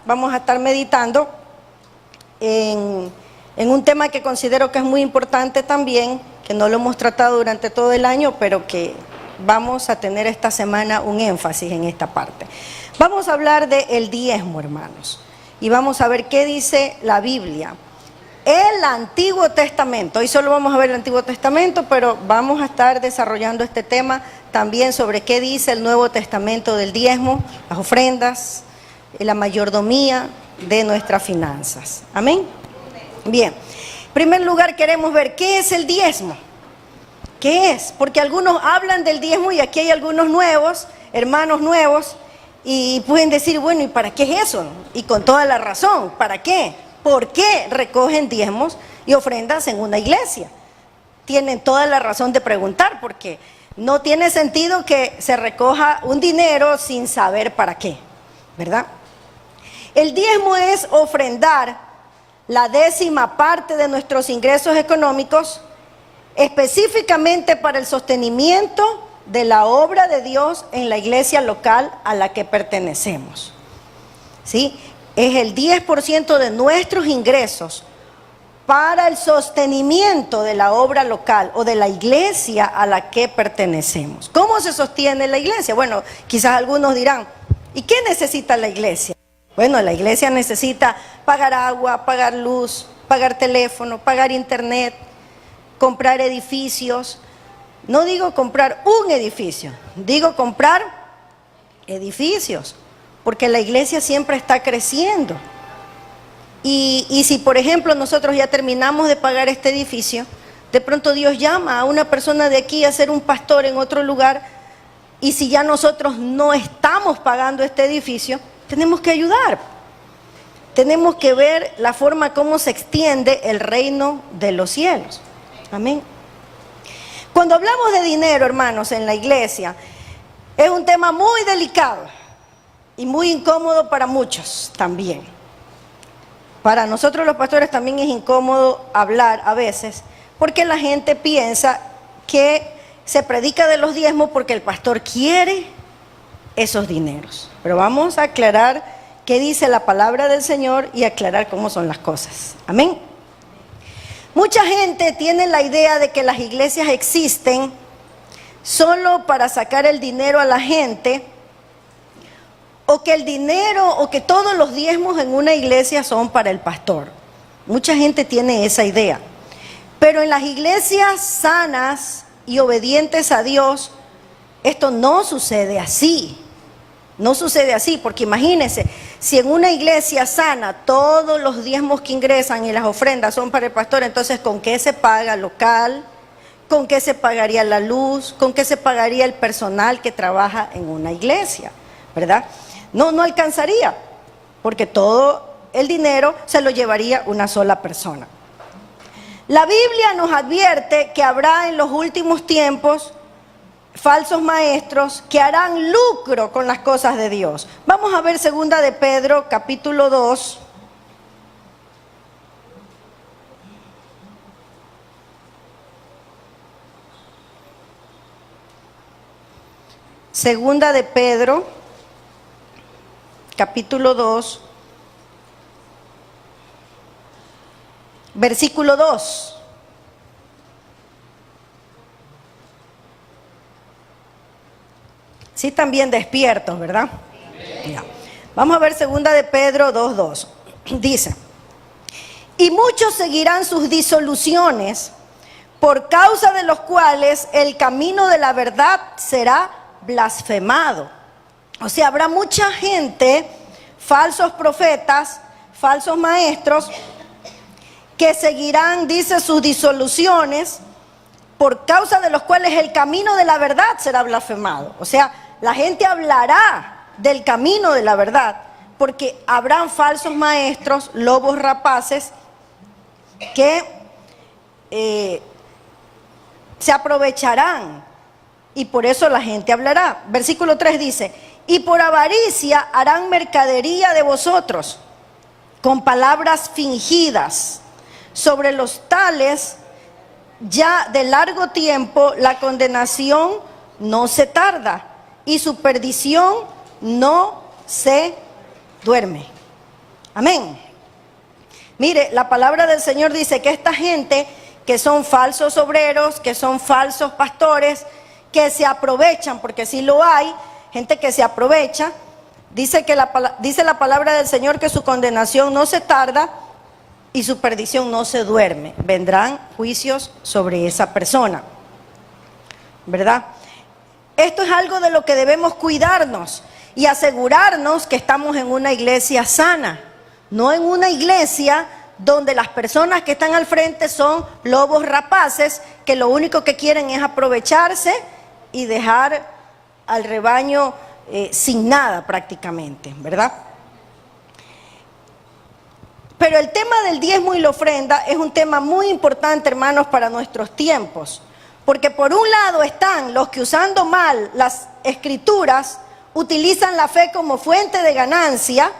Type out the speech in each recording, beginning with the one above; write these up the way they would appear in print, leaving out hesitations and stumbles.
vamos a estar meditando en un tema que considero que es muy importante también, que no lo hemos tratado durante todo el año, pero que vamos a tener esta semana un énfasis en esta parte. Vamos a hablar del diezmo, hermanos, y vamos a ver qué dice la Biblia. El Antiguo Testamento, hoy solo vamos a ver el Antiguo Testamento, pero vamos a estar desarrollando este tema también sobre qué dice el Nuevo Testamento del diezmo, las ofrendas, la mayordomía de nuestras finanzas. Amén. Bien, en primer lugar queremos ver qué es el diezmo. ¿Qué es? Porque algunos hablan del diezmo y aquí hay algunos nuevos, hermanos nuevos, y pueden decir, bueno, ¿y para qué es eso? Y con toda la razón, ¿para qué? ¿Por qué recogen diezmos y ofrendas en una iglesia? Tienen toda la razón de preguntar, porque no tiene sentido que se recoja un dinero sin saber para qué, ¿verdad? El diezmo es ofrendar la 10ª parte de nuestros ingresos económicos, específicamente para el sostenimiento de la obra de Dios en la iglesia local a la que pertenecemos. ¿Sí? Es el 10% de nuestros ingresos para el sostenimiento de la obra local o de la iglesia a la que pertenecemos. ¿Cómo se sostiene la iglesia? Bueno, quizás algunos dirán, ¿y qué necesita la iglesia? Bueno, la iglesia necesita pagar agua, pagar luz, pagar teléfono, pagar internet, comprar edificios. No digo comprar un edificio, digo comprar edificios, porque la iglesia siempre está creciendo. Y si, por ejemplo, nosotros ya terminamos de pagar este edificio, de pronto Dios llama a una persona de aquí a ser un pastor en otro lugar, y si ya nosotros no estamos pagando este edificio, tenemos que ayudar. Tenemos que ver la forma como se extiende el reino de los cielos. Amén. Cuando hablamos de dinero, hermanos, en la iglesia, es un tema muy delicado y muy incómodo para muchos también. Para nosotros los pastores también es incómodo hablar a veces, porque la gente piensa que se predica de los diezmos porque el pastor quiere esos dineros. Pero vamos a aclarar qué dice la palabra del Señor y aclarar cómo son las cosas. Amén. Mucha gente tiene la idea de que las iglesias existen solo para sacar el dinero a la gente, o que el dinero o que todos los diezmos en una iglesia son para el pastor. Mucha gente tiene esa idea. Pero en las iglesias sanas y obedientes a Dios, esto no sucede así. No sucede así, porque imagínense, si en una iglesia sana todos los diezmos que ingresan y las ofrendas son para el pastor, entonces ¿con qué se paga local? ¿Con qué se pagaría la luz? ¿Con qué se pagaría el personal que trabaja en una iglesia? ¿Verdad? No alcanzaría, porque todo el dinero se lo llevaría una sola persona. La Biblia nos advierte que habrá en los últimos tiempos falsos maestros que harán lucro con las cosas de Dios. Vamos a ver 2 de Pedro, capítulo 2. Segunda de Pedro, capítulo 2, versículo 2. Sí, también despiertos, ¿verdad? Ya. Vamos a ver 2 de Pedro 2:2. Dice, y muchos seguirán sus disoluciones, por causa de los cuales el camino de la verdad será blasfemado. O sea, habrá mucha gente, falsos profetas, falsos maestros, que seguirán, dice, sus disoluciones, por causa de los cuales el camino de la verdad será blasfemado. O sea, la gente hablará del camino de la verdad, porque habrán falsos maestros, lobos rapaces, que se aprovecharán, y por eso la gente hablará. Versículo 3 dice, y por avaricia harán mercadería de vosotros, con palabras fingidas. Sobre los tales, ya de largo tiempo, la condenación no se tarda, y su perdición no se duerme. Amén. Mire, la palabra del Señor dice que esta gente que son falsos obreros, que son falsos pastores, que se aprovechan, porque sí lo hay, gente que se aprovecha, dice la palabra del Señor que su condenación no se tarda y su perdición no se duerme. Vendrán juicios sobre esa persona, ¿verdad? Esto es algo de lo que debemos cuidarnos y asegurarnos que estamos en una iglesia sana, no en una iglesia donde las personas que están al frente son lobos rapaces que lo único que quieren es aprovecharse y dejar al rebaño sin nada prácticamente, ¿verdad? Pero el tema del diezmo y la ofrenda es un tema muy importante, hermanos, para nuestros tiempos. Porque por un lado están los que usando mal las escrituras utilizan la fe como fuente de ganancia,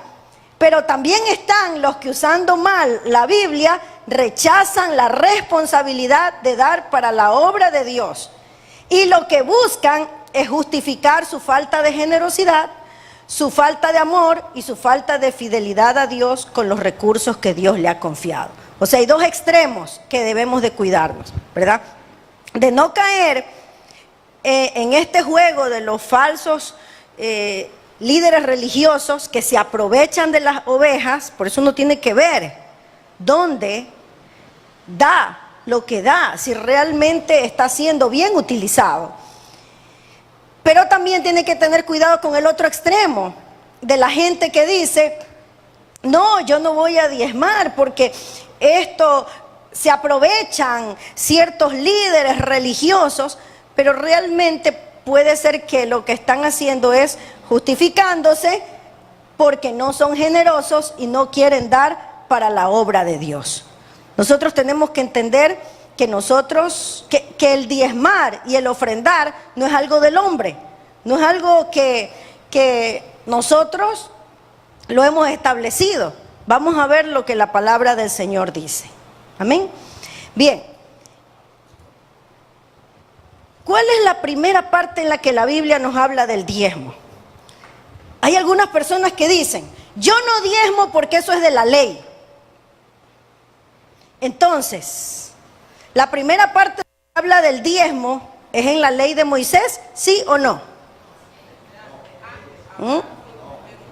pero también están los que usando mal la Biblia rechazan la responsabilidad de dar para la obra de Dios. Y lo que buscan es justificar su falta de generosidad, su falta de amor y su falta de fidelidad a Dios con los recursos que Dios le ha confiado. O sea, hay dos extremos que debemos de cuidarnos, ¿verdad? De no caer en este juego de los falsos líderes religiosos que se aprovechan de las ovejas. Por eso uno tiene que ver dónde da lo que da, si realmente está siendo bien utilizado. Pero también tiene que tener cuidado con el otro extremo, de la gente que dice, no, yo no voy a diezmar porque esto se aprovechan ciertos líderes religiosos, pero realmente puede ser que lo que están haciendo es justificándose porque no son generosos y no quieren dar para la obra de Dios. Nosotros tenemos que entender que que el diezmar y el ofrendar no es algo del hombre, no es algo que nosotros lo hemos establecido. Vamos a ver lo que la palabra del Señor dice. Amén. Bien. ¿Cuál es la primera parte en la que la Biblia nos habla del diezmo? Hay algunas personas que dicen, yo no diezmo porque eso es de la ley. Entonces, la primera parte que habla del diezmo es en la ley de Moisés, ¿sí o no?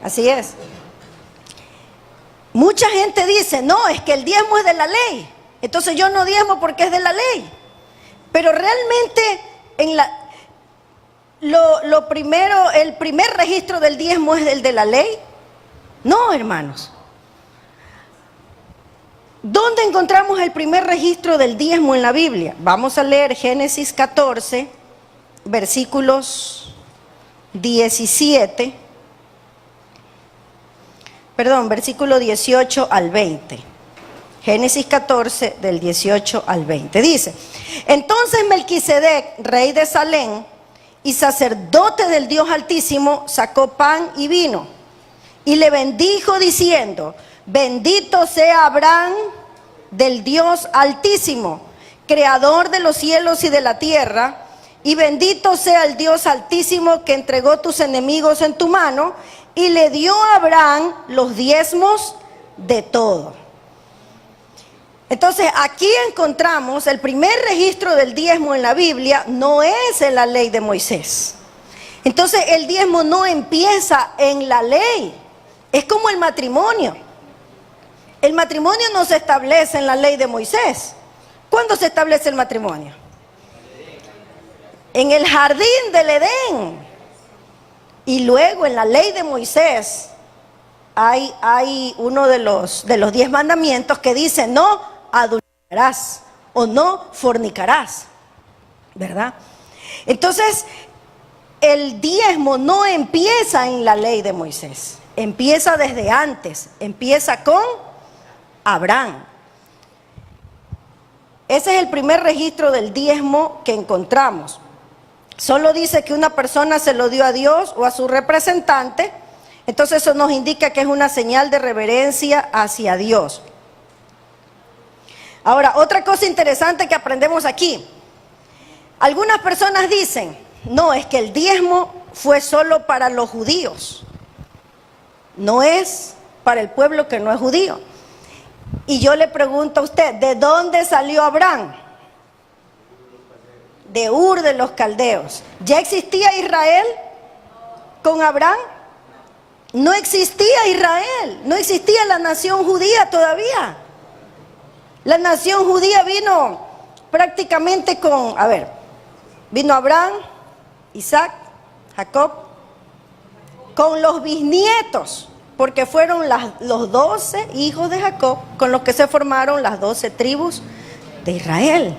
Así es. Mucha gente dice, no, es que el diezmo es de la ley, entonces yo no diezmo porque es de la ley. Pero realmente el primer registro del diezmo es el de la ley. No, hermanos. ¿Dónde encontramos el primer registro del diezmo en la Biblia? Vamos a leer Génesis 14, versículos 17. Versículo 18 al 20. Génesis 14, del 18 al 20. Dice, entonces Melquisedec, rey de Salem y sacerdote del Dios Altísimo, sacó pan y vino y le bendijo diciendo, bendito sea Abraham del Dios Altísimo, creador de los cielos y de la tierra, y bendito sea el Dios Altísimo que entregó tus enemigos en tu mano, y le dio a Abraham los diezmos de todo. Entonces aquí encontramos el primer registro del diezmo en la Biblia, no es en la ley de Moisés. Entonces el diezmo no empieza en la ley, es como el matrimonio. El matrimonio no se establece en la ley de Moisés. ¿Cuándo se establece el matrimonio? En el jardín del Edén. Y luego en la ley de Moisés hay uno de los 10 mandamientos que dice no adulterarás o no fornicarás, ¿verdad? Entonces el diezmo no empieza en la ley de Moisés, empieza desde antes, empieza con Abraham. Ese es el primer registro del diezmo que encontramos. Solo dice que una persona se lo dio a Dios o a su representante, entonces eso nos indica que es una señal de reverencia hacia Dios. Ahora, otra cosa interesante que aprendemos aquí. Algunas personas dicen, no, es que el diezmo fue solo para los judíos. No es para el pueblo que no es judío. Y yo le pregunto a usted, ¿de dónde salió Abraham? De Ur de los Caldeos. ¿Ya existía Israel con Abraham? No existía Israel, no existía la nación judía todavía. La nación judía vino prácticamente vino Abraham, Isaac, Jacob, con los bisnietos, porque fueron los 12 hijos de Jacob con los que se formaron las 12 tribus de Israel.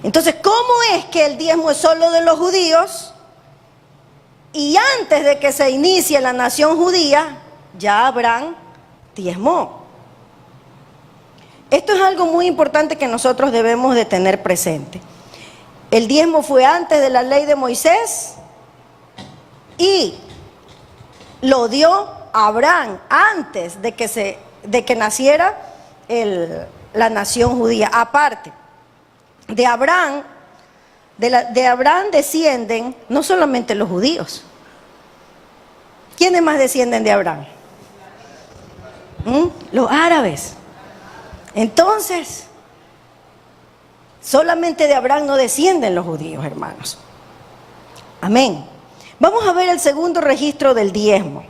Entonces, ¿cómo es que el diezmo es solo de los judíos? Y antes de que se inicie la nación judía, ya Abraham diezmó. Esto es algo muy importante que nosotros debemos de tener presente. El diezmo fue antes de la ley de Moisés y lo dio Abraham antes de que naciera la nación judía. Aparte, de Abraham descienden no solamente los judíos. ¿Quiénes más descienden de Abraham? Los árabes. Entonces, solamente de Abraham no descienden los judíos, hermanos. Amén. Vamos a ver el segundo registro del diezmo.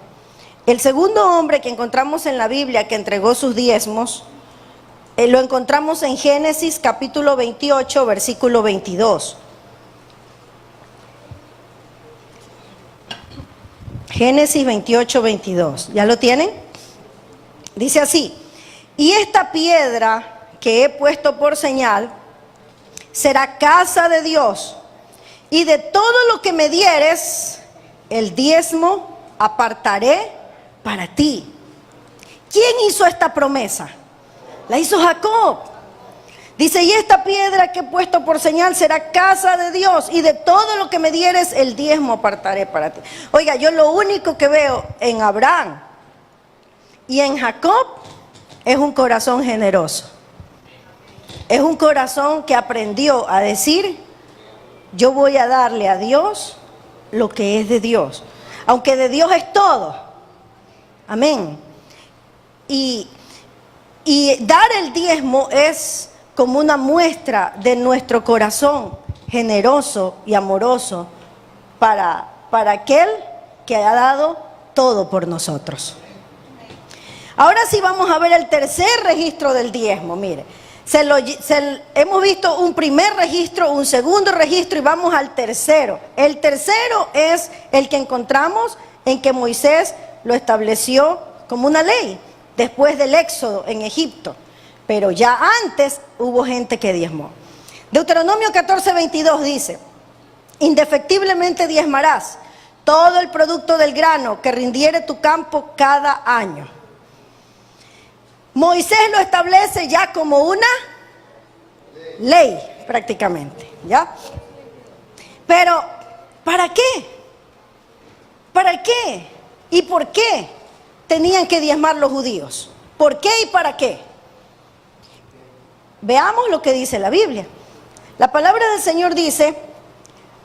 El segundo hombre que encontramos en la Biblia que entregó sus diezmos, lo encontramos en Génesis capítulo 28, versículo 22. Génesis 28, 22. ¿Ya lo tienen? Dice así: y esta piedra que he puesto por señal será casa de Dios, y de todo lo que me dieres, el diezmo apartaré para ti. ¿Quién hizo esta promesa? La hizo Jacob. Dice, y esta piedra que he puesto por señal será casa de Dios, y de todo lo que me dieres, el diezmo apartaré para ti. Oiga, yo lo único que veo en Abraham y en Jacob es un corazón generoso. Es un corazón que aprendió a decir, yo voy a darle a Dios lo que es de Dios, aunque de Dios es todo. Amén. Y dar el diezmo es como una muestra de nuestro corazón generoso y amoroso para aquel que ha dado todo por nosotros. Ahora sí vamos a ver el tercer registro del diezmo. Mire, hemos visto un primer registro, un segundo registro y vamos al tercero. El tercero es el que encontramos en que Moisés lo estableció como una ley después del éxodo en Egipto. Pero ya antes hubo gente que diezmó. Deuteronomio 14, 22 dice, indefectiblemente diezmarás todo el producto del grano que rindiere tu campo cada año. Moisés lo establece ya como una ley prácticamente, ¿ya? Pero, ¿para qué? ¿Para qué? ¿Y por qué tenían que diezmar los judíos? ¿Por qué y para qué? Veamos lo que dice la Biblia. La palabra del Señor dice,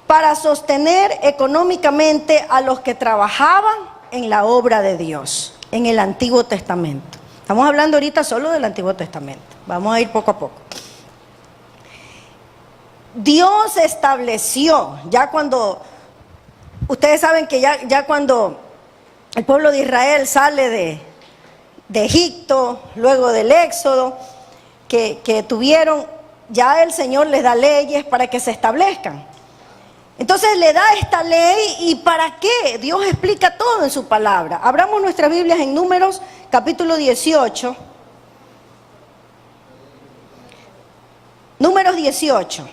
para sostener económicamente a los que trabajaban en la obra de Dios, en el Antiguo Testamento. Estamos hablando ahorita solo del Antiguo Testamento. Vamos a ir poco a poco. Dios estableció, ya cuando, ustedes saben que ya cuando el pueblo de Israel sale de Egipto, luego del éxodo, que tuvieron, ya el Señor les da leyes para que se establezcan. Entonces le da esta ley, ¿y para qué? Dios explica todo en su palabra. Abramos nuestras Biblias en Números, capítulo 18. Números 18.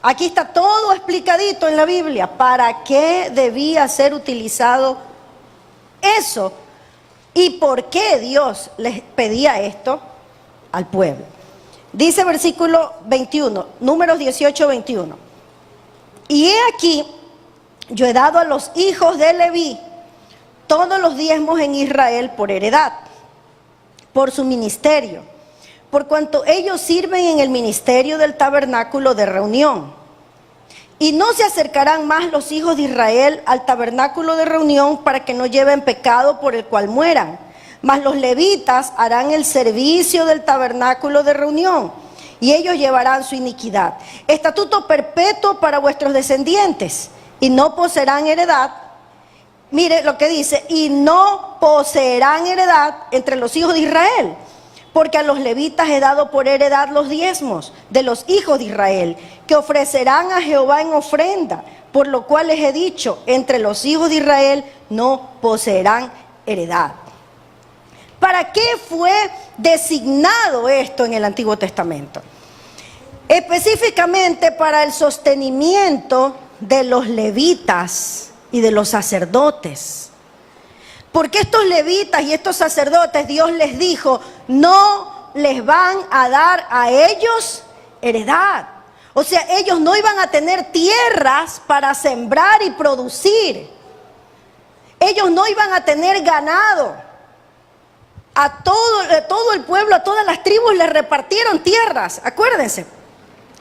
Aquí está todo explicadito en la Biblia. ¿Para qué debía ser utilizado eso? ¿Y por qué Dios les pedía esto al pueblo? Dice versículo 21, Números 18, 21. Y he aquí, yo he dado a los hijos de Leví todos los diezmos en Israel por heredad, por su ministerio, por cuanto ellos sirven en el ministerio del tabernáculo de reunión. Y no se acercarán más los hijos de Israel al tabernáculo de reunión para que no lleven pecado por el cual mueran. Mas los levitas harán el servicio del tabernáculo de reunión, y ellos llevarán su iniquidad. Estatuto perpetuo para vuestros descendientes, y no poseerán heredad. Mire lo que dice, y no poseerán heredad entre los hijos de Israel, porque a los levitas he dado por heredad los diezmos de los hijos de Israel, que ofrecerán a Jehová en ofrenda, por lo cual les he dicho, entre los hijos de Israel no poseerán heredad. ¿Para qué fue designado esto en el Antiguo Testamento? Específicamente para el sostenimiento de los levitas y de los sacerdotes. Porque estos levitas y estos sacerdotes, Dios les dijo, no les van a dar a ellos heredad. O sea, ellos no iban a tener tierras para sembrar y producir. Ellos no iban a tener ganado. A todo el pueblo, a todas las tribus les repartieron tierras, acuérdense.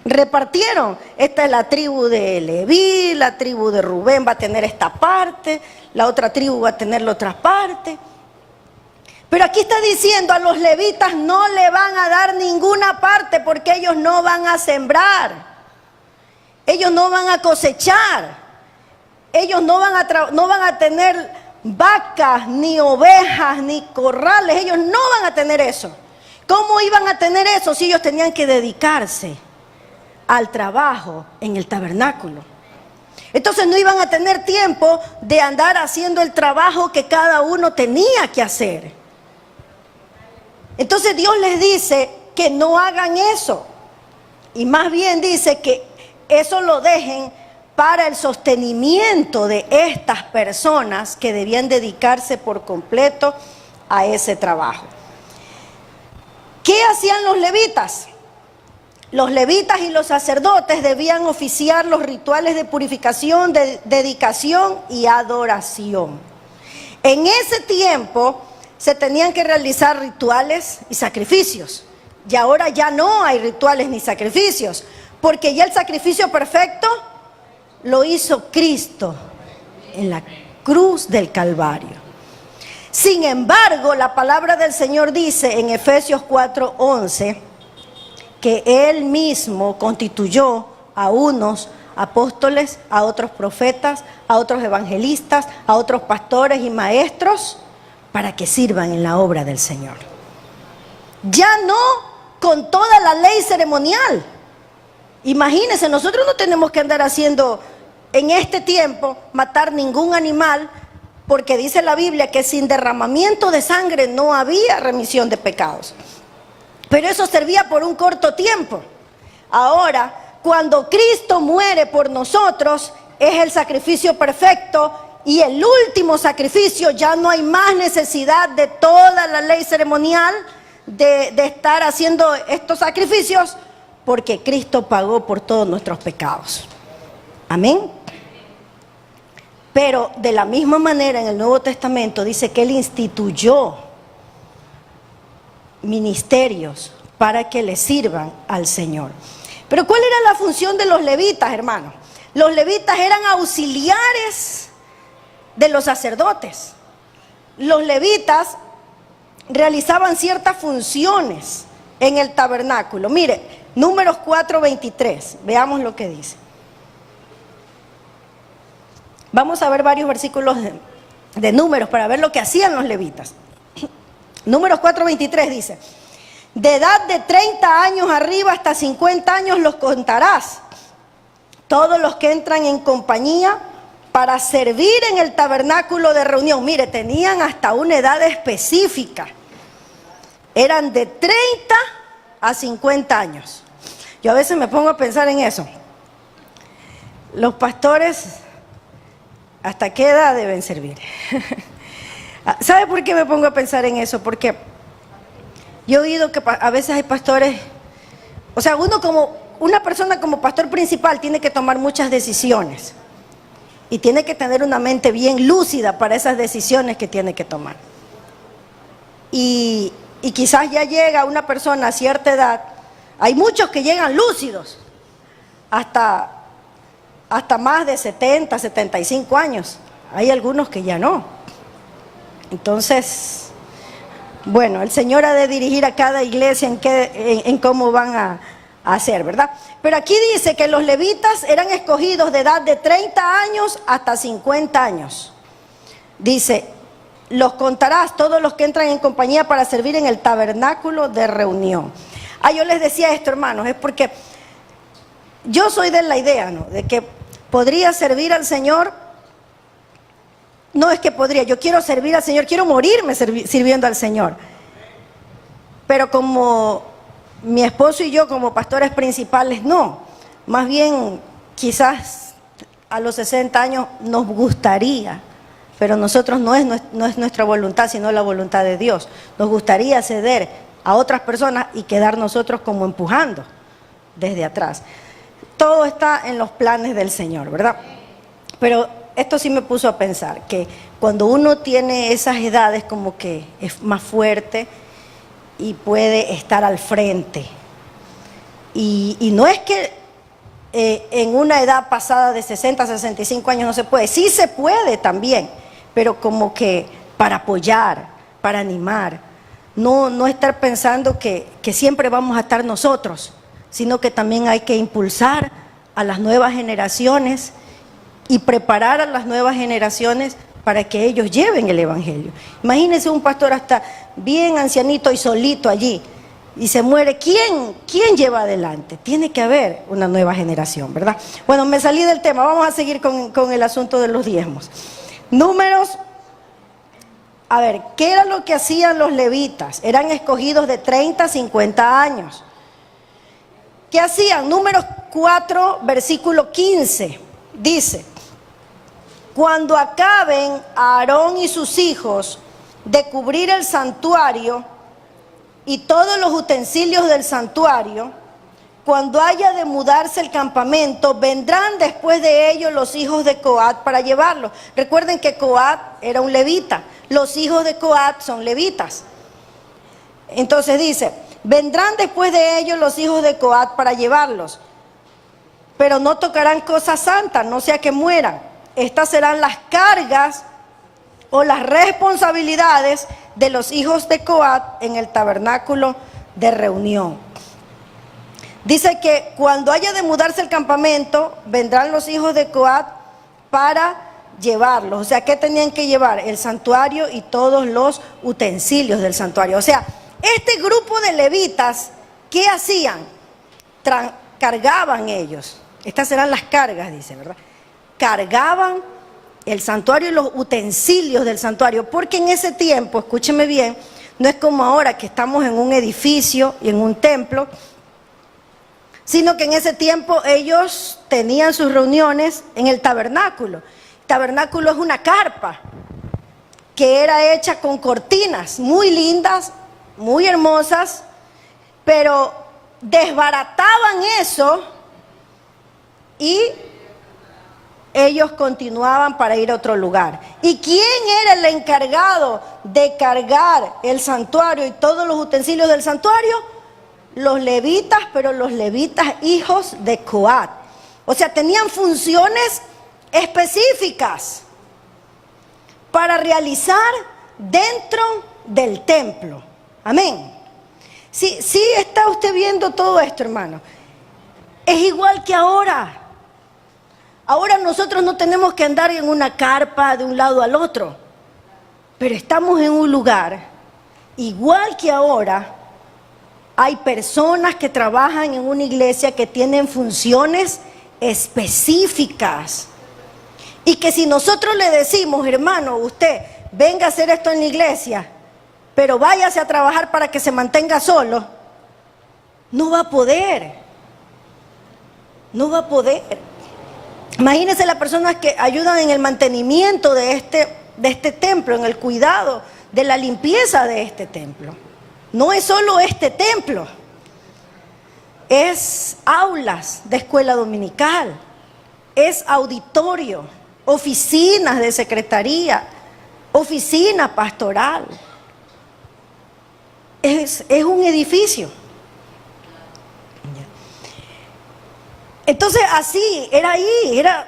Repartieron, esta es la tribu de Leví, la tribu de Rubén va a tener esta parte, la otra tribu va a tener la otra parte. Pero aquí está diciendo, a los levitas no le van a dar ninguna parte porque ellos no van a sembrar, ellos no van a cosechar, ellos no van a tener vacas, ni ovejas, ni corrales, ellos no van a tener eso. ¿Cómo iban a tener eso si ellos tenían que dedicarse al trabajo en el tabernáculo? Entonces no iban a tener tiempo de andar haciendo el trabajo que cada uno tenía que hacer. Entonces Dios les dice que no hagan eso. Y más bien dice que eso lo dejen para el sostenimiento de estas personas que debían dedicarse por completo a ese trabajo. ¿Qué hacían los levitas? Los levitas y los sacerdotes debían oficiar los rituales de purificación, de dedicación y adoración. En ese tiempo se tenían que realizar rituales y sacrificios. Y ahora ya no hay rituales ni sacrificios, porque ya el sacrificio perfecto lo hizo Cristo en la cruz del Calvario. Sin embargo, la palabra del Señor dice en Efesios 4:11 que Él mismo constituyó a unos apóstoles, a otros profetas, a otros evangelistas, a otros pastores y maestros para que sirvan en la obra del Señor. Ya no con toda la ley ceremonial. Imagínense, nosotros no tenemos que andar haciendo en este tiempo, matar ningún animal, porque dice la Biblia que sin derramamiento de sangre no había remisión de pecados. Pero eso servía por un corto tiempo. Ahora, cuando Cristo muere por nosotros, es el sacrificio perfecto y el último sacrificio. Ya no hay más necesidad de toda la ley ceremonial de estar haciendo estos sacrificios, porque Cristo pagó por todos nuestros pecados. Amén. Pero de la misma manera en el Nuevo Testamento dice que Él instituyó ministerios para que le sirvan al Señor. Pero ¿cuál era la función de los levitas, hermanos? Los levitas eran auxiliares de los sacerdotes. Los levitas realizaban ciertas funciones en el tabernáculo. Mire, Números 4:23, veamos lo que dice. Vamos a ver varios versículos de Números para ver lo que hacían los levitas. Números 4:23 dice: de edad de 30 años arriba hasta 50 años los contarás, todos los que entran en compañía para servir en el tabernáculo de reunión. Mire, tenían hasta una edad específica, eran de 30 a 50 años. Yo a veces me pongo a pensar en eso. Los pastores, ¿hasta qué edad deben servir? ¿Sabe por qué me pongo a pensar en eso? Porque yo he oído que a veces hay pastores, o sea, una persona como pastor principal tiene que tomar muchas decisiones y tiene que tener una mente bien lúcida para esas decisiones que tiene que tomar. Y quizás ya llega una persona a cierta edad, hay muchos que llegan lúcidos hasta más de 70, 75 años, hay algunos que ya no. Entonces, Bueno, el Señor ha de dirigir a cada iglesia en cómo van a hacer, ¿verdad? Pero aquí dice que los levitas eran escogidos de edad de 30 años hasta 50 años. Dice, los contarás todos los que entran en compañía para servir en el tabernáculo de reunión. Yo les decía esto, hermanos, es porque yo soy de la idea, ¿no?, de que podría servir al Señor. No es que podría, yo quiero servir al Señor, quiero morirme sirviendo al Señor. Pero como mi esposo y yo como pastores principales, no. Más bien, quizás a los 60 años nos gustaría, pero nosotros no es nuestra voluntad, sino la voluntad de Dios. Nos gustaría ceder a otras personas y quedar nosotros como empujando desde atrás. Todo está en los planes del Señor, ¿verdad? Pero esto sí me puso a pensar que cuando uno tiene esas edades como que es más fuerte y puede estar al frente. Y no es que en una edad pasada de 60 a 65 años no se puede. Sí se puede también, pero como que para apoyar, para animar. No estar pensando que siempre vamos a estar nosotros, sino que también hay que impulsar a las nuevas generaciones y preparar a las nuevas generaciones para que ellos lleven el evangelio. Imagínense un pastor hasta bien ancianito y solito allí y se muere. ¿Quién lleva adelante? Tiene que haber una nueva generación, ¿verdad? Bueno, me salí del tema, vamos a seguir con el asunto de los diezmos. Números, a ver, ¿qué era lo que hacían los levitas? Eran escogidos de 30 a 50 años. ¿Qué hacían? Números 4, versículo 15, dice: cuando acaben Aarón y sus hijos de cubrir el santuario y todos los utensilios del santuario, cuando haya de mudarse el campamento, vendrán después de ellos los hijos de Coat para llevarlo. Recuerden que Coat era un levita, los hijos de Coat son levitas. Entonces dice, vendrán después de ellos los hijos de Coat para llevarlos, pero no tocarán cosas santas, no sea que mueran. Estas serán las cargas o las responsabilidades de los hijos de Coat en el tabernáculo de reunión. Dice que cuando haya de mudarse el campamento, vendrán los hijos de Coat para llevarlos. O sea, ¿qué tenían que llevar? El santuario y todos los utensilios del santuario. O sea, este grupo de levitas, ¿qué hacían? Cargaban ellos. Estas serán las cargas, dice, ¿verdad? Cargaban el santuario y los utensilios del santuario, porque en ese tiempo, escúcheme bien, no es como ahora que estamos en un edificio y en un templo, sino que en ese tiempo ellos tenían sus reuniones en el tabernáculo. El tabernáculo es una carpa que era hecha con cortinas muy lindas, muy hermosas, pero desbarataban eso y ellos continuaban para ir a otro lugar. ¿Y quién era el encargado de cargar el santuario y todos los utensilios del santuario? Los levitas, pero los levitas hijos de Coat. O sea, tenían funciones específicas para realizar dentro del templo. Amén. Sí, está usted viendo todo esto, hermano. Es igual que ahora. Ahora nosotros no tenemos que andar en una carpa de un lado al otro, pero estamos en un lugar, igual que ahora, hay personas que trabajan en una iglesia que tienen funciones específicas. Y que si nosotros le decimos, hermano, usted venga a hacer esto en la iglesia, pero váyase a trabajar para que se mantenga solo, no va a poder. No va a poder. Imagínense las personas que ayudan en el mantenimiento de este templo, en el cuidado de la limpieza de este templo. No es solo este templo, es aulas de escuela dominical, es auditorio, oficinas de secretaría, oficina pastoral. Es un edificio. Entonces así, era ahí, era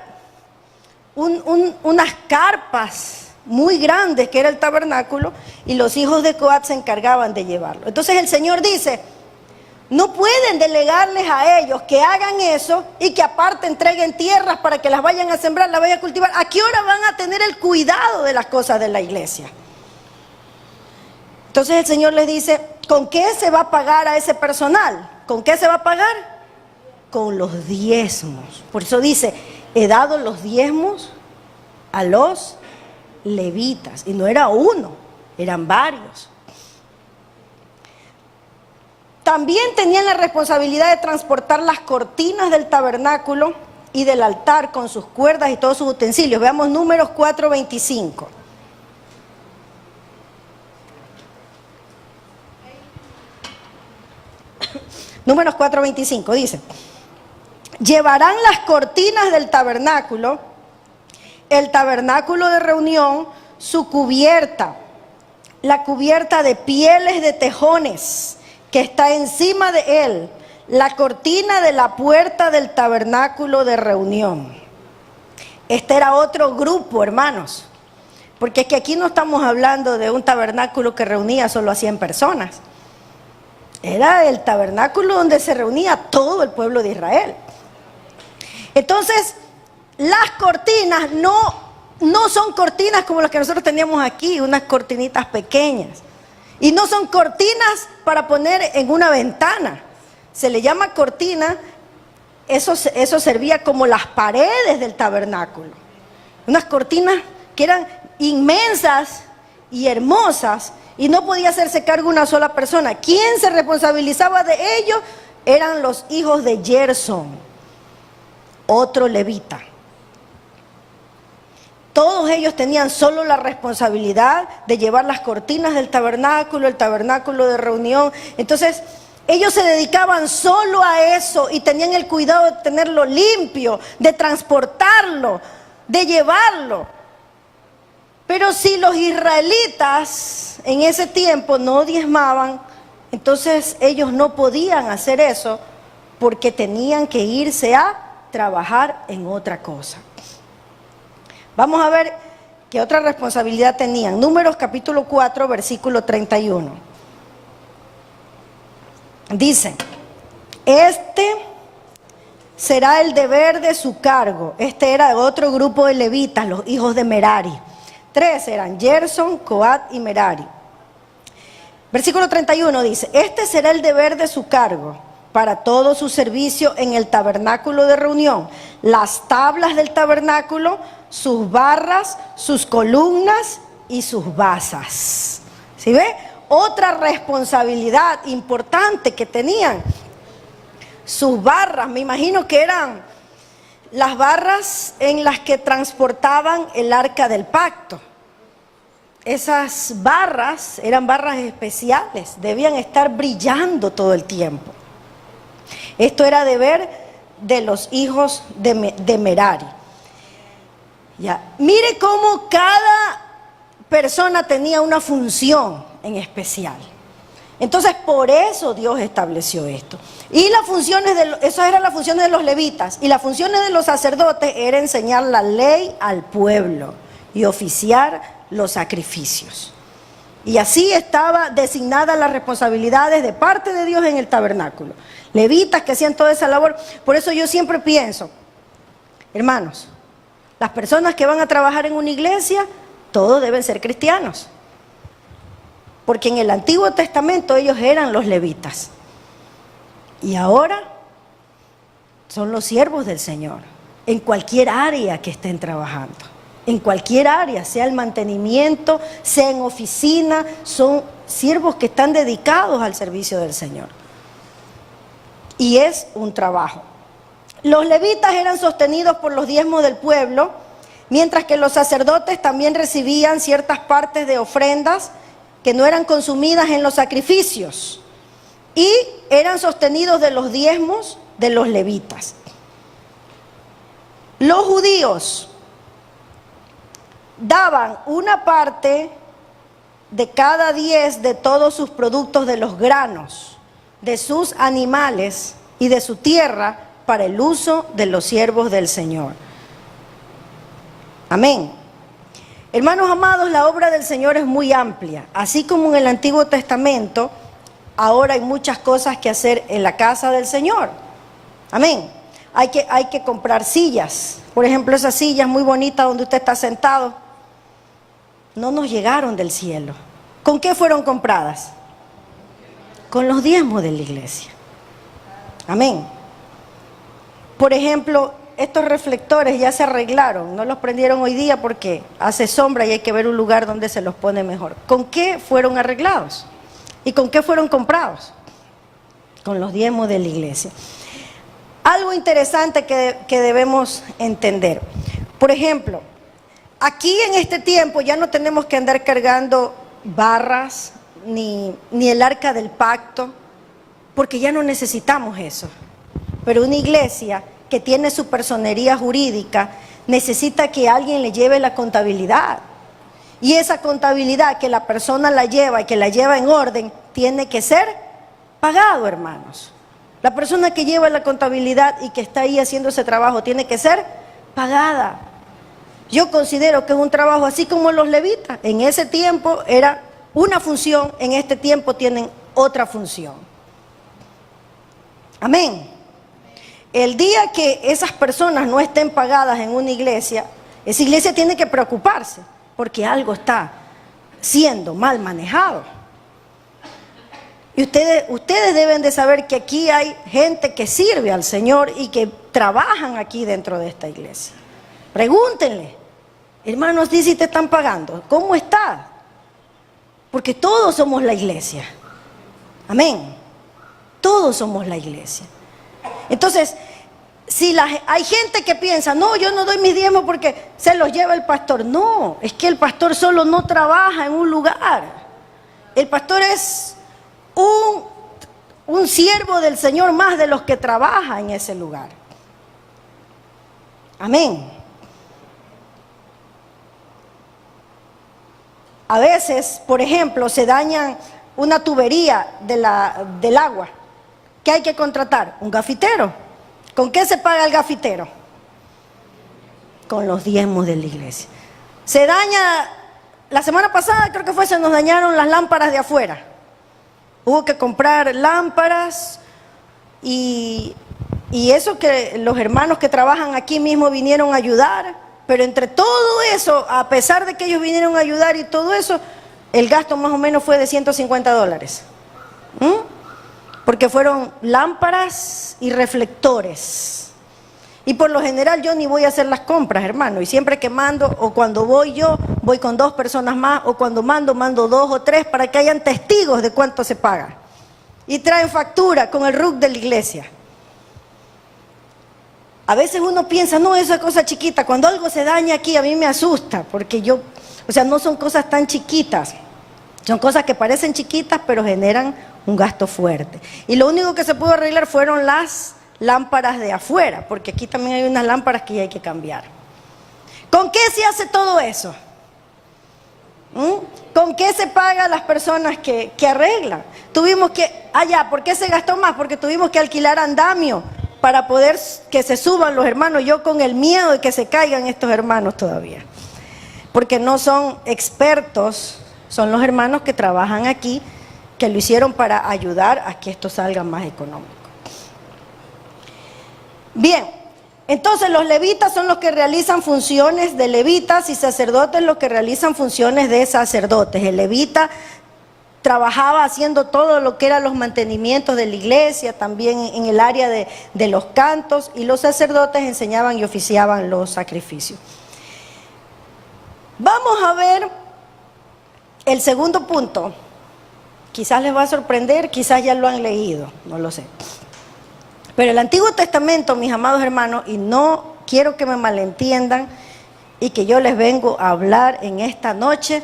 unas carpas muy grandes que era el tabernáculo, y los hijos de Coat se encargaban de llevarlo. Entonces el Señor dice, no pueden delegarles a ellos que hagan eso y que aparte entreguen tierras para que las vayan a sembrar, las vayan a cultivar. ¿A qué hora van a tener el cuidado de las cosas de la iglesia? Entonces el Señor les dice, ¿con qué se va a pagar a ese personal? ¿Con qué se va a pagar? Con los diezmos. Por eso dice, he dado los diezmos a los levitas. Y no era uno, eran varios. También tenían la responsabilidad de transportar las cortinas del tabernáculo y del altar con sus cuerdas y todos sus utensilios. Veamos Números 4:25. Números 4:25 dice, llevarán las cortinas del tabernáculo, el tabernáculo de reunión, su cubierta, la cubierta de pieles de tejones que está encima de él, la cortina de la puerta del tabernáculo de reunión. Este era otro grupo, hermanos, porque es que aquí no estamos hablando de un tabernáculo que reunía solo a 100 personas. Era el tabernáculo donde se reunía todo el pueblo de Israel. Entonces, las cortinas no son cortinas como las que nosotros teníamos aquí, unas cortinitas pequeñas. Y no son cortinas para poner en una ventana. Se le llama cortina, eso servía como las paredes del tabernáculo. Unas cortinas que eran inmensas y hermosas y no podía hacerse cargo una sola persona. ¿Quién se responsabilizaba de ello? Eran los hijos de Gerson, otro levita. Todos ellos tenían solo la responsabilidad de llevar las cortinas del tabernáculo, el tabernáculo de reunión. Entonces, ellos se dedicaban solo a eso y tenían el cuidado de tenerlo limpio, de transportarlo, de llevarlo. Pero si los israelitas en ese tiempo no diezmaban, entonces ellos no podían hacer eso porque tenían que irse a trabajar en otra cosa. Vamos a ver qué otra responsabilidad tenían. Números capítulo 4, versículo 31. Dice, este será el deber de su cargo. Este era de otro grupo de levitas, los hijos de Merari. 3 eran Gerson, Coat y Merari. Versículo 31 dice, este será el deber de su cargo para todo su servicio en el tabernáculo de reunión. Las tablas del tabernáculo, sus barras, sus columnas y sus basas. ¿Sí ve? Otra responsabilidad importante que tenían. Sus barras, me imagino que eran las barras en las que transportaban el arca del pacto. Esas barras eran barras especiales, debían estar brillando todo el tiempo. Esto era deber de los hijos de Merari. Ya. Mire cómo cada persona tenía una función en especial. Entonces, por eso Dios estableció esto. Y las funciones esas eran las funciones de los levitas. Y las funciones de los sacerdotes era enseñar la ley al pueblo y oficiar los sacrificios. Y así estaba designadas las responsabilidades de parte de Dios en el tabernáculo. Levitas que hacían toda esa labor. Por eso yo siempre pienso, hermanos, las personas que van a trabajar en una iglesia, todos deben ser cristianos. Porque en el Antiguo Testamento ellos eran los levitas. Y ahora son los siervos del Señor. En cualquier área que estén trabajando. En cualquier área, sea el mantenimiento, sea en oficina, son siervos que están dedicados al servicio del Señor. Y es un trabajo. Los levitas eran sostenidos por los diezmos del pueblo, mientras que los sacerdotes también recibían ciertas partes de ofrendas que no eran consumidas en los sacrificios y eran sostenidos de los diezmos de los levitas. Los judíos daban una parte de cada 10 de todos sus productos, de los granos, de sus animales y de su tierra para el uso de los siervos del Señor. Amén. Hermanos amados, la obra del Señor es muy amplia. Así como en el Antiguo Testamento, ahora hay muchas cosas que hacer en la casa del Señor. Amén. Hay que comprar sillas. Por ejemplo, esas sillas muy bonitas donde usted está sentado, no nos llegaron del cielo. ¿Con qué fueron compradas? Con los diezmos de la iglesia. Amén. Por ejemplo, estos reflectores ya se arreglaron, no los prendieron hoy día porque hace sombra y hay que ver un lugar donde se los pone mejor. ¿Con qué fueron arreglados? ¿Y con qué fueron comprados? Con los diezmos de la iglesia. Algo interesante que debemos entender. Por ejemplo, aquí en este tiempo ya no tenemos que andar cargando barras ni el arca del pacto, porque ya no necesitamos eso. Pero una iglesia que tiene su personería jurídica necesita que alguien le lleve la contabilidad. Y esa contabilidad que la persona la lleva y que la lleva en orden, tiene que ser pagado, hermanos. La persona que lleva la contabilidad y que está ahí haciendo ese trabajo tiene que ser pagada. Yo considero que es un trabajo así como los levitas. En ese tiempo era una función, en este tiempo tienen otra función. Amén. El día que esas personas no estén pagadas en una iglesia, esa iglesia tiene que preocuparse, porque algo está siendo mal manejado. Y ustedes deben de saber que aquí hay gente que sirve al Señor y que trabajan aquí dentro de esta iglesia. Pregúntenle, hermanos, si te están pagando, ¿cómo está? Porque todos somos la iglesia. Amén. Todos somos la iglesia. Entonces, si hay gente que piensa, no, yo no doy mis diezmos porque se los lleva el pastor. No, es que el pastor solo no trabaja en un lugar. El pastor es un siervo del Señor más de los que trabaja en ese lugar. Amén. A veces, por ejemplo, se daña una tubería del agua. ¿Qué hay que contratar? Un gafitero. ¿Con qué se paga el gafitero? Con los diezmos de la iglesia. Se daña, la semana pasada creo que fue, se nos dañaron las lámparas de afuera. Hubo que comprar lámparas y eso que los hermanos que trabajan aquí mismo vinieron a ayudar, pero entre todo eso, a pesar de que ellos vinieron a ayudar y todo eso, el gasto más o menos fue de $150. Porque fueron lámparas y reflectores. Y por lo general yo ni voy a hacer las compras, hermano. Y siempre que mando, o cuando voy yo, voy con 2 personas más, o cuando mando 2 o 3 para que hayan testigos de cuánto se paga. Y traen factura con el RUC de la iglesia. A veces uno piensa, no, esa cosa chiquita. Cuando algo se daña aquí, a mí me asusta, porque no son cosas tan chiquitas. Son cosas que parecen chiquitas, pero generan un gasto fuerte. Y lo único que se pudo arreglar fueron las lámparas de afuera, porque aquí también hay unas lámparas que ya hay que cambiar. ¿Con qué se hace todo eso? ¿Con qué se paga a las personas que arreglan? ¿Por qué se gastó más? Porque tuvimos que alquilar andamio para poder que se suban los hermanos. Yo con el miedo de que se caigan estos hermanos todavía, porque no son expertos, son los hermanos que trabajan aquí, que lo hicieron para ayudar a que esto salga más económico. Bien, entonces los levitas son los que realizan funciones de levitas y sacerdotes los que realizan funciones de sacerdotes. El levita trabajaba haciendo todo lo que eran los mantenimientos de la iglesia, también en el área de los cantos, y los sacerdotes enseñaban y oficiaban los sacrificios. Vamos a ver el segundo punto. Quizás les va a sorprender, quizás ya lo han leído, no lo sé. Pero el Antiguo Testamento, mis amados hermanos, y no quiero que me malentiendan y que yo les vengo a hablar en esta noche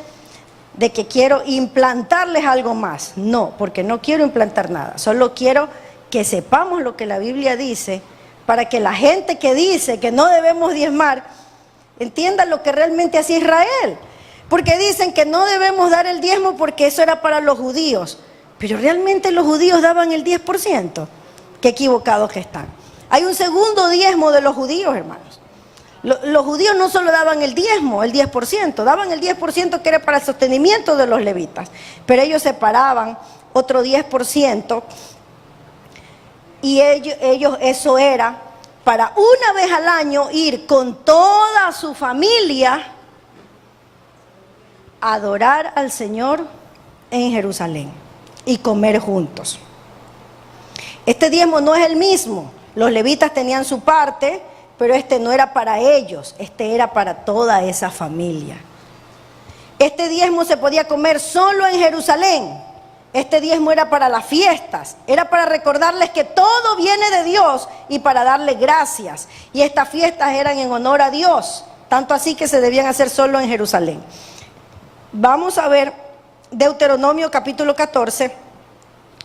de que quiero implantarles algo más. No, porque no quiero implantar nada. Solo quiero que sepamos lo que la Biblia dice para que la gente que dice que no debemos diezmar entienda lo que realmente hacía Israel. Porque dicen que no debemos dar el diezmo porque eso era para los judíos. Pero realmente los judíos daban el 10%. Qué equivocados que están. Hay un segundo diezmo de los judíos, hermanos. Los judíos no solo daban el diezmo, el 10%, daban el 10% que era para el sostenimiento de los levitas, pero ellos separaban otro 10% y ellos eso era para una vez al año ir con toda su familia a adorar al Señor en Jerusalén y comer juntos. Este diezmo no es el mismo, los levitas tenían su parte, pero este no era para ellos, este era para toda esa familia. Este diezmo se podía comer solo en Jerusalén. Este diezmo era para las fiestas, era para recordarles que todo viene de Dios y para darle gracias. Y estas fiestas eran en honor a Dios, tanto así que se debían hacer solo en Jerusalén. Vamos a ver Deuteronomio capítulo 14,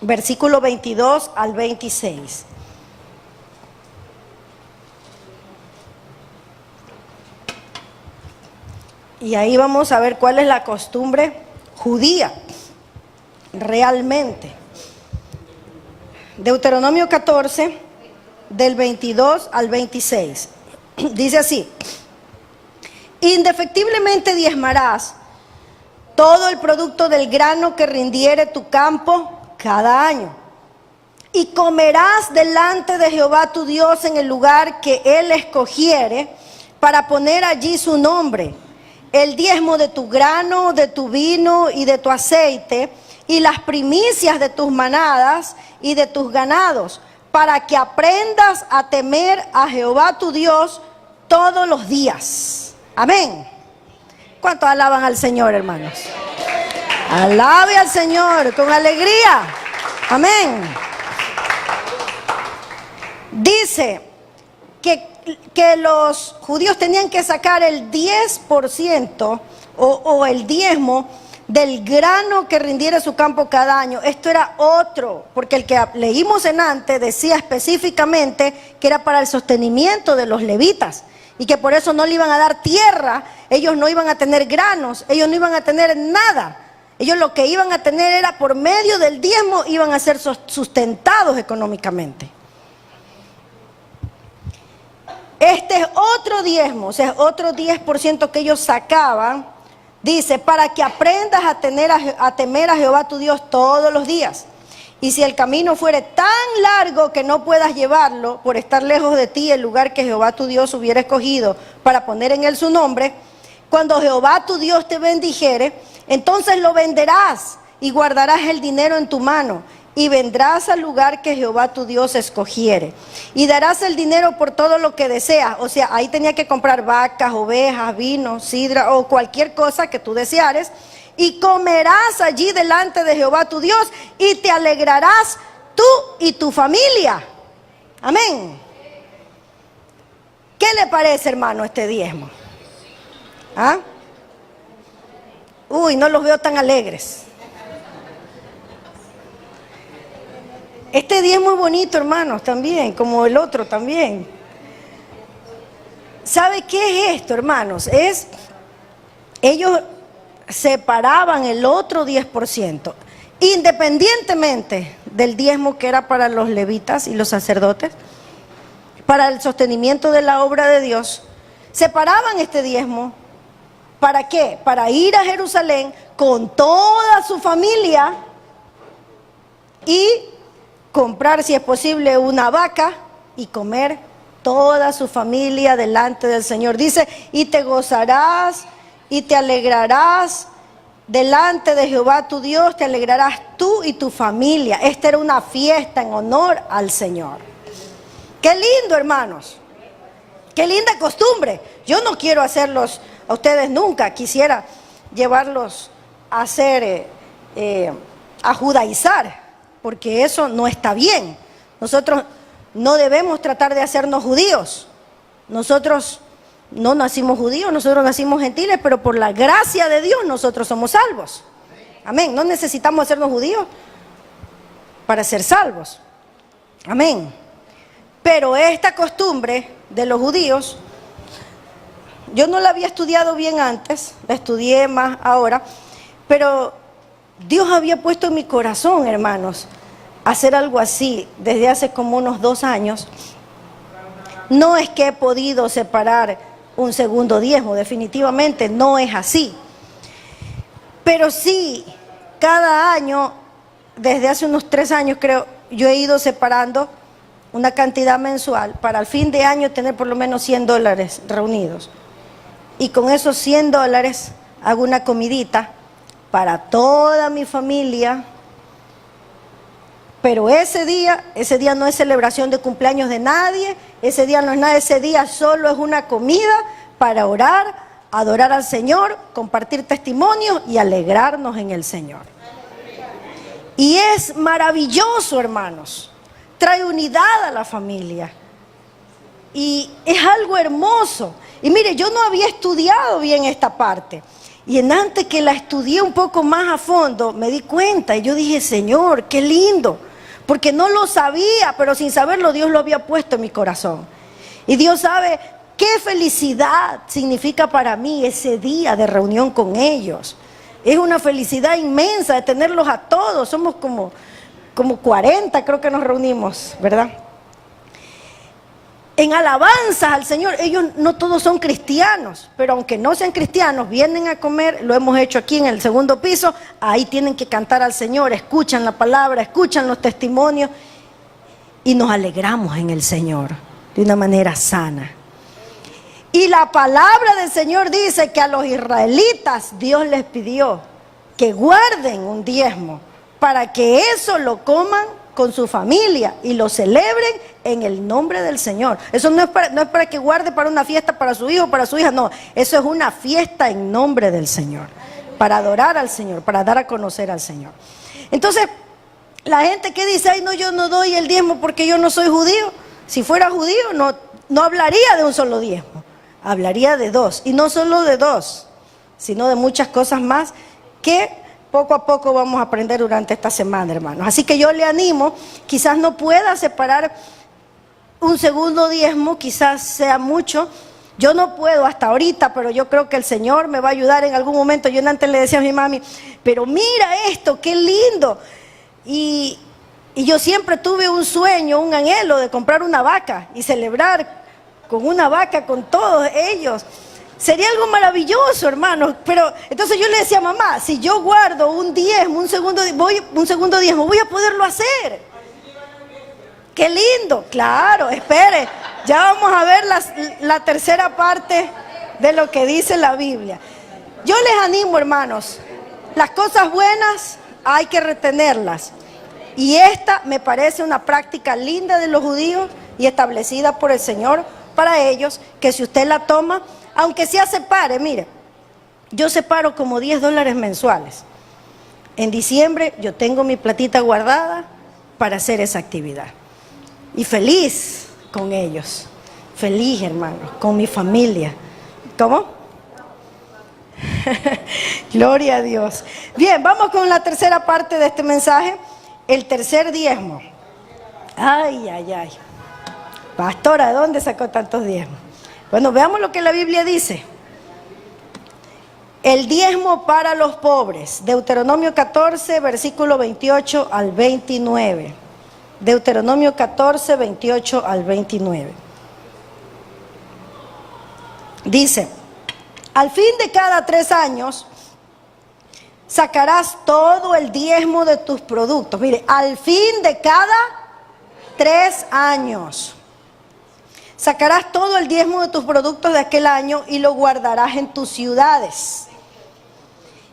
versículo 22 al 26. Y ahí vamos a ver cuál es la costumbre judía realmente. Deuteronomio 14, del 22 al 26. Dice así: indefectiblemente diezmarás todo el producto del grano que rindiere tu campo cada año. Y comerás delante de Jehová tu Dios en el lugar que Él escogiere para poner allí su nombre. El diezmo de tu grano, de tu vino y de tu aceite, y las primicias de tus manadas y de tus ganados, para que aprendas a temer a Jehová tu Dios todos los días. Amén. ¿Cuántos alaban al Señor, hermanos? Alabe al Señor con alegría. Amén. Dice que los judíos tenían que sacar el 10% o el diezmo del grano que rindiera su campo cada año. Esto era otro, porque el que leímos en antes decía específicamente que era para el sostenimiento de los levitas y que por eso no le iban a dar tierra, ellos no iban a tener granos, ellos no iban a tener nada. Ellos lo que iban a tener era por medio del diezmo, iban a ser sustentados económicamente. Este es otro diezmo, o sea, otro 10% que ellos sacaban. Dice, para que aprendas a temer a Jehová tu Dios todos los días. Y si el camino fuere tan largo que no puedas llevarlo, por estar lejos de ti el lugar que Jehová tu Dios hubiera escogido para poner en él su nombre, cuando Jehová tu Dios te bendijere, entonces lo venderás y guardarás el dinero en tu mano. Y vendrás al lugar que Jehová tu Dios escogiere. Y darás el dinero por todo lo que deseas. O sea, ahí tenía que comprar vacas, ovejas, vino, sidra o cualquier cosa que tú deseares. Y comerás allí delante de Jehová tu Dios y te alegrarás tú y tu familia. Amén. ¿Qué le parece, hermano, este diezmo? ¿Ah? Uy, no los veo tan alegres. Este día es muy bonito, hermanos, también, como el otro también. ¿Sabe qué es esto, hermanos? Ellos separaban el otro 10%, independientemente del diezmo que era para los levitas y los sacerdotes, para el sostenimiento de la obra de Dios. Separaban este diezmo, ¿para qué? Para ir a Jerusalén con toda su familia y comprar, si es posible, una vaca y comer toda su familia delante del Señor. Dice, y te gozarás y te alegrarás delante de Jehová tu Dios, te alegrarás tú y tu familia. Esta era una fiesta en honor al Señor. Qué lindo, hermanos. Qué linda costumbre. Yo no quiero hacerlos a ustedes nunca, quisiera llevarlos a hacer, a judaizar, porque eso no está bien. Nosotros no debemos tratar de hacernos judíos. Nosotros no nacimos judíos, nosotros nacimos gentiles, pero por la gracia de Dios nosotros somos salvos. Amén. No necesitamos hacernos judíos para ser salvos. Amén. Pero esta costumbre de los judíos, yo no la había estudiado bien antes, la estudié más ahora, pero Dios había puesto en mi corazón, hermanos, hacer algo así desde hace como unos 2 años. No es que he podido separar un segundo diezmo, definitivamente no es así. Pero sí, cada año, desde hace unos 3 años creo, yo he ido separando una cantidad mensual para al fin de año tener por lo menos $100 reunidos. Y con esos $100 hago una comidita para toda mi familia. Pero ese día no es celebración de cumpleaños de nadie, ese día no es nada, ese día solo es una comida para orar, adorar al Señor, compartir testimonios y alegrarnos en el Señor. Y es maravilloso, hermanos, trae unidad a la familia y es algo hermoso. Y mire, yo no había estudiado bien esta parte. Y en antes que la estudié un poco más a fondo, me di cuenta y yo dije, Señor, qué lindo. Porque no lo sabía, pero sin saberlo Dios lo había puesto en mi corazón. Y Dios sabe qué felicidad significa para mí ese día de reunión con ellos. Es una felicidad inmensa de tenerlos a todos. Somos como 40 creo que nos reunimos, ¿verdad? En alabanzas al Señor, ellos no todos son cristianos, pero aunque no sean cristianos, vienen a comer, lo hemos hecho aquí en el segundo piso, ahí tienen que cantar al Señor, escuchan la palabra, escuchan los testimonios y nos alegramos en el Señor de una manera sana. Y la palabra del Señor dice que a los israelitas Dios les pidió que guarden un diezmo para que eso lo coman con su familia y lo celebren en el nombre del Señor. Eso no es para que guarde para una fiesta para su hijo, para su hija, no. Eso es una fiesta en nombre del Señor, para adorar al Señor, para dar a conocer al Señor. Entonces, la gente que dice, ay no, yo no doy el diezmo porque yo no soy judío. Si fuera judío, no hablaría de un solo diezmo, hablaría de 2. Y no solo de 2, sino de muchas cosas más que poco a poco vamos a aprender durante esta semana, hermanos. Así que yo le animo, quizás no pueda separar un segundo diezmo, quizás sea mucho. Yo no puedo hasta ahorita, pero yo creo que el Señor me va a ayudar en algún momento. Yo antes le decía a mi mami, pero mira esto, qué lindo. Y yo siempre tuve un sueño, un anhelo de comprar una vaca y celebrar con una vaca con todos ellos. Sería algo maravilloso, hermanos. Pero entonces yo le decía a mamá, si yo guardo un diezmo, un segundo diezmo, voy a poderlo hacer. Qué lindo, claro, espere. Ya vamos a ver la tercera parte de lo que dice la Biblia. Yo les animo, hermanos, las cosas buenas hay que retenerlas. Y esta me parece una práctica linda de los judíos y establecida por el Señor para ellos, que si usted la toma, aunque sea separe, mire, yo separo como $10 mensuales. En diciembre yo tengo mi platita guardada para hacer esa actividad. Y feliz con ellos, feliz, hermano, con mi familia. ¿Cómo? Gloria a Dios. Bien, vamos con la tercera parte de este mensaje, el tercer diezmo. Ay, ay, ay. Pastora, ¿de dónde sacó tantos diezmos? Bueno, veamos lo que la Biblia dice. El diezmo para los pobres. Deuteronomio 14, versículo 28 al 29. Deuteronomio 14, 28 al 29. Dice, al fin de cada 3 años sacarás todo el diezmo de tus productos. Mire, al fin de cada 3 años. Sacarás todo el diezmo de tus productos de aquel año y lo guardarás en tus ciudades.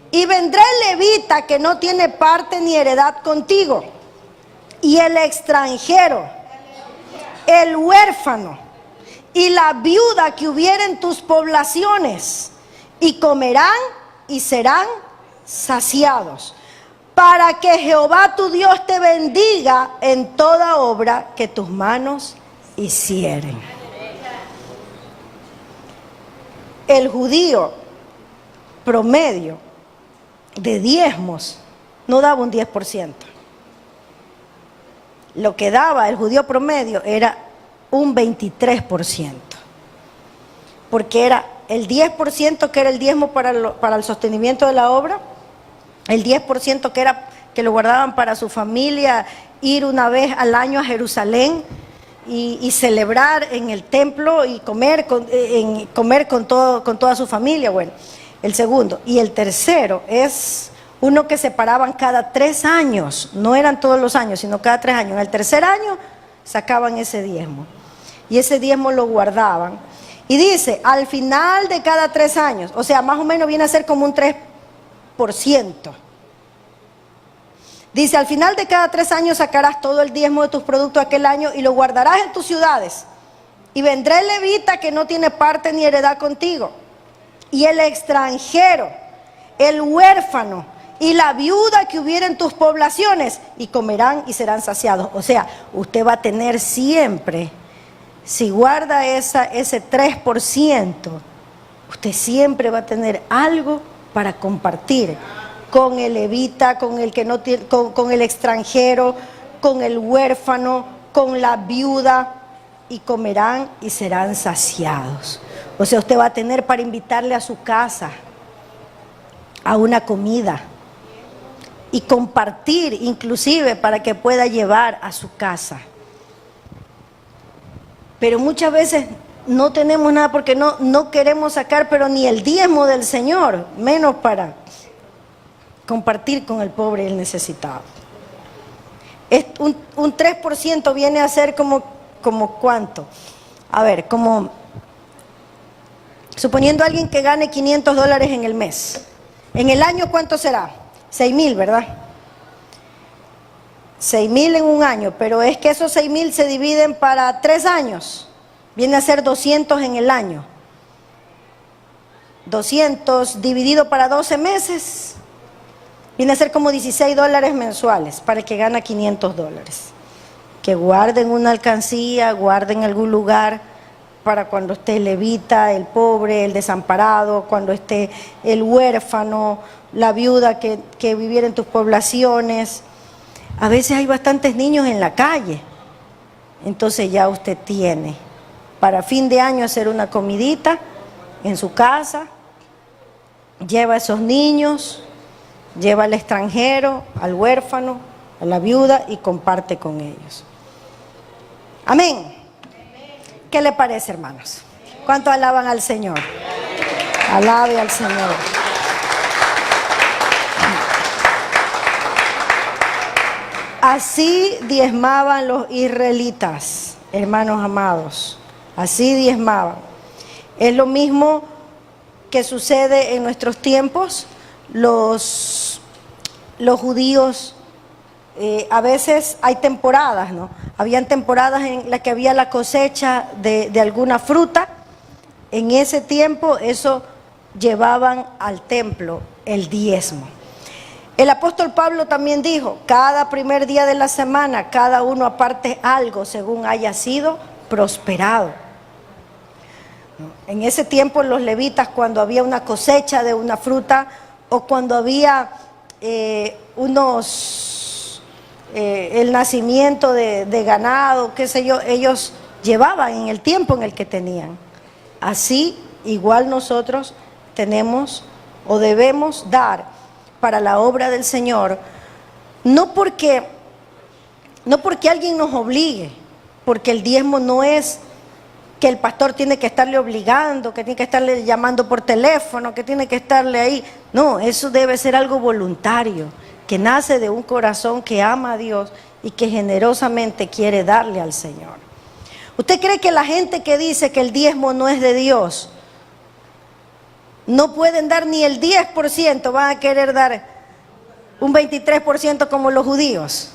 Y vendrá el levita que no tiene parte ni heredad contigo, y el extranjero, el huérfano y la viuda que hubiere en tus poblaciones, y comerán y serán saciados, para que Jehová tu Dios te bendiga en toda obra que tus manos hicieren. El judío promedio de diezmos no daba un 10%. Lo que daba el judío promedio era un 23%. Porque era el 10% que era el diezmo para el sostenimiento de la obra, el 10% que lo guardaban para su familia, ir una vez al año a Jerusalén y celebrar en el templo y comer con toda su familia. Bueno, el segundo. Y el tercero es uno que separaban cada 3 años, no eran todos los años, sino cada 3 años. En el tercer año sacaban ese diezmo, y ese diezmo lo guardaban. Y dice, al final de cada 3 años, o sea, más o menos viene a ser como un 3%. Dice, al final de cada 3 años sacarás todo el diezmo de tus productos aquel año y lo guardarás en tus ciudades. Y vendrá el levita que no tiene parte ni heredad contigo, y el extranjero, el huérfano y la viuda que hubiera en tus poblaciones, y comerán y serán saciados. O sea, usted va a tener siempre, si guarda ese 3%, usted siempre va a tener algo para compartir con el levita, con el que no tiene, con el extranjero, con el huérfano, con la viuda, y comerán y serán saciados. O sea, usted va a tener para invitarle a su casa a una comida y compartir, inclusive para que pueda llevar a su casa. Pero muchas veces no tenemos nada porque no queremos sacar, pero ni el diezmo del Señor, menos para compartir con el pobre y el necesitado. Un 3% viene a ser como ¿cuánto? A ver, como suponiendo a alguien que gane $500 en el mes. En el año, ¿cuánto será? 6,000, ¿verdad? 6,000 en un año, pero es que esos 6,000 se dividen para 3 años. Viene a ser 200 en el año. 200 dividido para 12 meses, viene a ser como $16 mensuales para el que gana $500. Que guarden una alcancía, guarden algún lugar para cuando esté el levita, el pobre, el desamparado, cuando esté el huérfano, la viuda que viviera en tus poblaciones. A veces hay bastantes niños en la calle, entonces ya usted tiene para fin de año hacer una comidita en su casa, lleva a esos niños, lleva al extranjero, al huérfano, a la viuda y comparte con ellos. Amén. ¿Qué le parece, hermanos? ¿Cuánto alaban al Señor? Alabe al Señor. Así diezmaban los israelitas, hermanos amados. Así diezmaban. Es lo mismo que sucede en nuestros tiempos. Los judíos, a veces hay temporadas, ¿no? Habían temporadas en las que había la cosecha de alguna fruta. En ese tiempo eso llevaban al templo el diezmo. El apóstol Pablo también dijo, cada primer día de la semana, cada uno aparte algo según haya sido prosperado. En ese tiempo los levitas, cuando había una cosecha de una fruta o cuando había el nacimiento de ganado, qué sé yo, ellos llevaban en el tiempo en el que tenían. Así, igual nosotros tenemos o debemos dar para la obra del Señor, no porque alguien nos obligue, porque el diezmo no es que el pastor tiene que estarle obligando, que tiene que estarle llamando por teléfono, que tiene que estarle ahí. No, eso debe ser algo voluntario, que nace de un corazón que ama a Dios y que generosamente quiere darle al Señor. ¿Usted cree que la gente que dice que el diezmo no es de Dios, no pueden dar ni el 10%, van a querer dar un 23% como los judíos?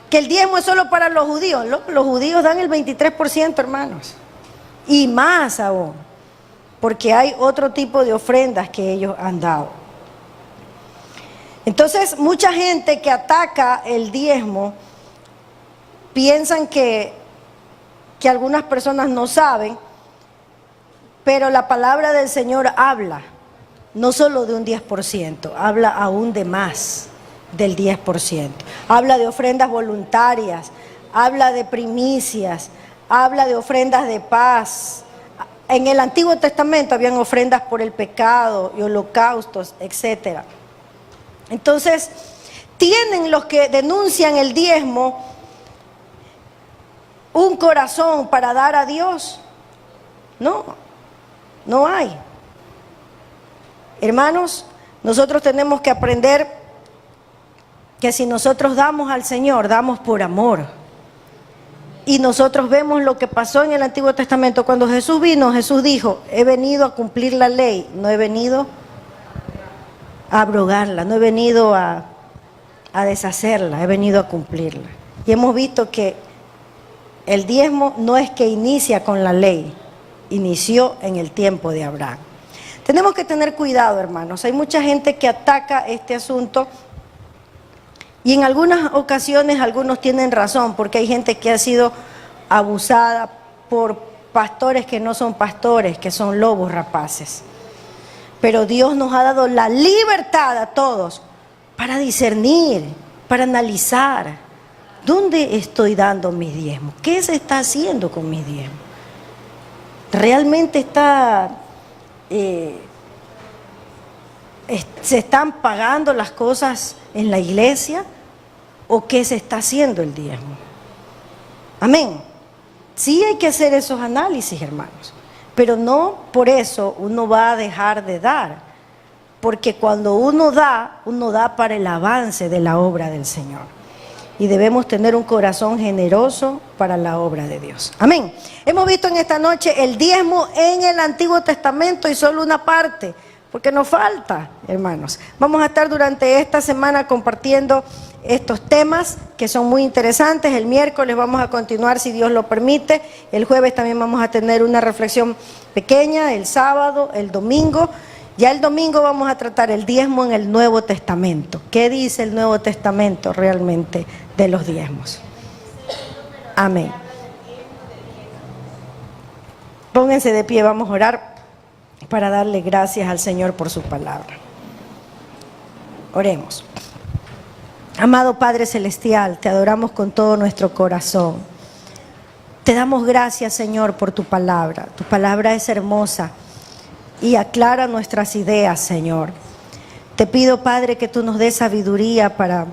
Que el diezmo es solo para los judíos. Los judíos dan el 23%, hermanos. Y más aún, porque hay otro tipo de ofrendas que ellos han dado. Entonces, mucha gente que ataca el diezmo piensan que algunas personas no saben, pero la palabra del Señor habla no solo de un 10%, habla aún de más del 10%. Habla de ofrendas voluntarias, habla de primicias, habla de ofrendas de paz. En el Antiguo Testamento habían ofrendas por el pecado y holocaustos, etc. Entonces, tienen los que denuncian el diezmo un corazón para dar a Dios. No, no hay. Hermanos, nosotros tenemos que aprender que si nosotros damos al Señor, damos por amor. Y nosotros vemos lo que pasó en el Antiguo Testamento. Cuando Jesús vino, Jesús dijo, he venido a cumplir la ley, no he venido a abrogarla, no he venido a deshacerla, he venido a cumplirla. Y hemos visto que el diezmo no es que inicia con la ley, inició en el tiempo de Abraham. Tenemos que tener cuidado, hermanos. Hay mucha gente que ataca este asunto y en algunas ocasiones algunos tienen razón, porque hay gente que ha sido abusada por pastores que no son pastores, que son lobos rapaces. Pero Dios nos ha dado la libertad a todos para discernir, para analizar. ¿Dónde estoy dando mis diezmos? ¿Qué se está haciendo con mis diezmos? ¿Realmente se están pagando las cosas en la iglesia? ¿O qué se está haciendo el diezmo? Amén. Sí hay que hacer esos análisis, hermanos. Pero no por eso uno va a dejar de dar. Porque cuando uno da para el avance de la obra del Señor. Y debemos tener un corazón generoso para la obra de Dios. Amén. Hemos visto en esta noche el diezmo en el Antiguo Testamento y solo una parte, porque nos falta, hermanos. Vamos a estar durante esta semana compartiendo estos temas que son muy interesantes. El miércoles vamos a continuar, si Dios lo permite. El jueves también vamos a tener una reflexión pequeña, el sábado, el domingo. Ya el domingo vamos a tratar el diezmo en el Nuevo Testamento. ¿Qué dice el Nuevo Testamento realmente de los diezmos? Amén. Pónganse de pie, vamos a orar para darle gracias al Señor por su palabra. Oremos. Amado Padre Celestial, te adoramos con todo nuestro corazón. Te damos gracias, Señor, por tu palabra. Tu palabra es hermosa y aclara nuestras ideas, Señor. Te pido, Padre, que tú nos des sabiduría para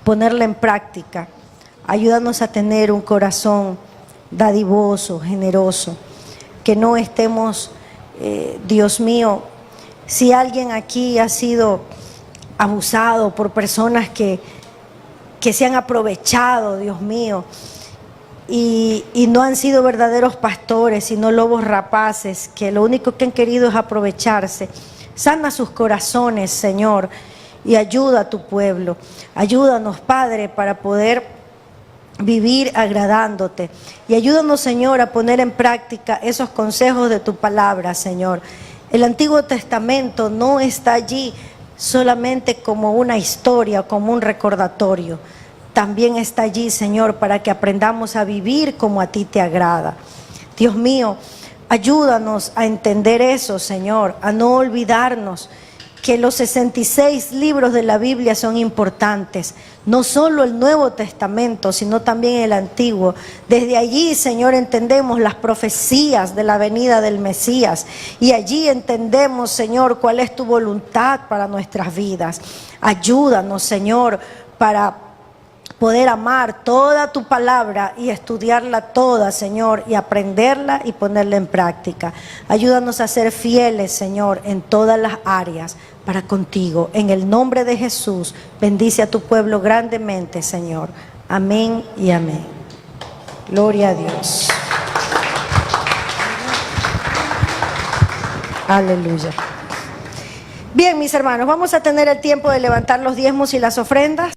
ponerla en práctica. Ayúdanos a tener un corazón dadivoso, generoso, que no estemos, Dios mío, si alguien aquí ha sido abusado por personas que se han aprovechado, Dios mío, y no han sido verdaderos pastores, sino lobos rapaces, que lo único que han querido es aprovecharse. Sana sus corazones, Señor, y ayuda a tu pueblo. Ayúdanos, Padre, para poder vivir agradándote. Y ayúdanos, Señor, a poner en práctica esos consejos de tu palabra, Señor. El Antiguo Testamento no está allí solamente como una historia, como un recordatorio. También está allí, Señor, para que aprendamos a vivir como a ti te agrada. Dios mío, ayúdanos a entender eso, Señor, a no olvidarnos que los 66 libros de la Biblia son importantes. No solo el Nuevo Testamento, sino también el Antiguo. Desde allí, Señor, entendemos las profecías de la venida del Mesías. Y allí entendemos, Señor, cuál es tu voluntad para nuestras vidas. Ayúdanos, Señor, para poder amar toda tu palabra y estudiarla toda, Señor, y aprenderla y ponerla en práctica. Ayúdanos a ser fieles, Señor, en todas las áreas para contigo. En el nombre de Jesús, bendice a tu pueblo grandemente, Señor. Amén y amén. Gloria a Dios. Aleluya. Bien, mis hermanos, vamos a tener el tiempo de levantar los diezmos y las ofrendas.